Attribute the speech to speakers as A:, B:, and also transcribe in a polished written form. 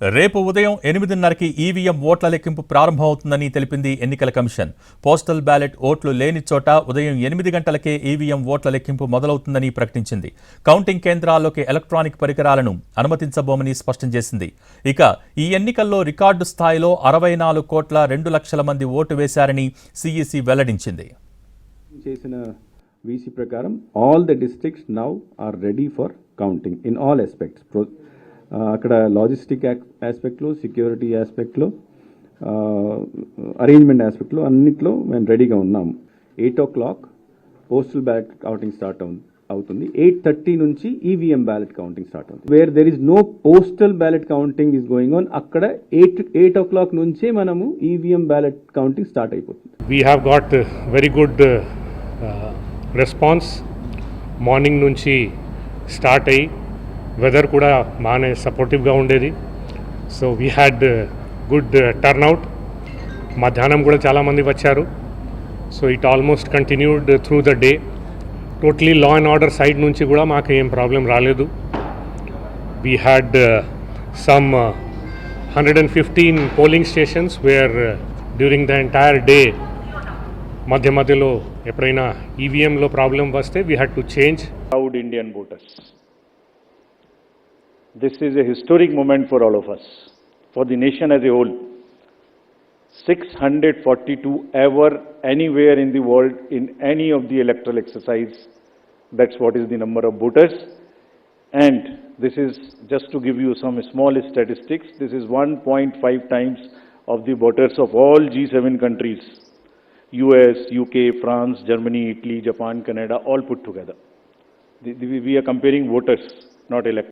A: రేపు ఉదయం 8:30కి ఈవీఎం ఓట్ల లెక్కింపు ప్రారంభమవుతుందని తెలిపింది ఎన్నికల కమిషన్. పోస్టల్ బ్యాలెట్ ఓట్లు లేని చోట ఉదయం 8 గంటలకే ఈవీఎం ఓట్ల లెక్కింపు మొదలవుతుందని ప్రకటించింది. కౌంటింగ్ కేంద్రాల్లోకి ఎలక్ట్రానిక్ పరికరాలను అనుమతించబోమని స్పష్టం చేసింది. ఇక ఈ ఎన్నికల్లో రికార్డు స్థాయిలో 64,02,00,000 మంది ఓటు వేశారని సీఈసీ వెల్లడించింది.
B: VC ప్రకారం all the districts now are ready for counting in all aspects. అక్కడ లాజిస్టిక్ ఆస్పెక్ట్లో, సెక్యూరిటీ ఆస్పెక్ట్లో, అరేంజ్మెంట్ ఆస్పెక్ట్లో అన్నిట్లో మేము రెడీగా ఉన్నాము. 8 o'clock postal ballot counting start అవుతుంది. 8:30 నుంచి ఈవీఎం బ్యాలెట్ కౌంటింగ్ స్టార్ట్ అవుతుంది. Where there is no postal ballot counting is going on, అక్కడ 8 o'clock నుంచే మనము ఈవీఎం బ్యాలెట్ కౌంటింగ్ స్టార్ట్ అయిపోతుంది.
C: We have got very good response. Morning నుంచి start అయ్యి weather కూడా బాగానే సపోర్టివ్గా ఉండేది. So we had good turnout. మధ్యాహ్నం కూడా చాలామంది వచ్చారు. So it almost continued through the day. Totally law and order side నుంచి కూడా మాకు ఏం ప్రాబ్లం రాలేదు. We had some 115 polling stations where during the entire day మధ్యలో ఎప్పుడైనా ఈవీఎంలో ప్రాబ్లం వస్తే we had to change.
D: Proud Indian voters. This is a historic moment for all of us, for the nation as a whole. 642 ever anywhere in the world in any of the electoral exercise. That's what is the number of voters. And this is just to give you some small statistics. This is 1.5 times of the voters of all G7 countries. US, UK, France, Germany, Italy, Japan, Canada, all put together. We are comparing voters, not electors.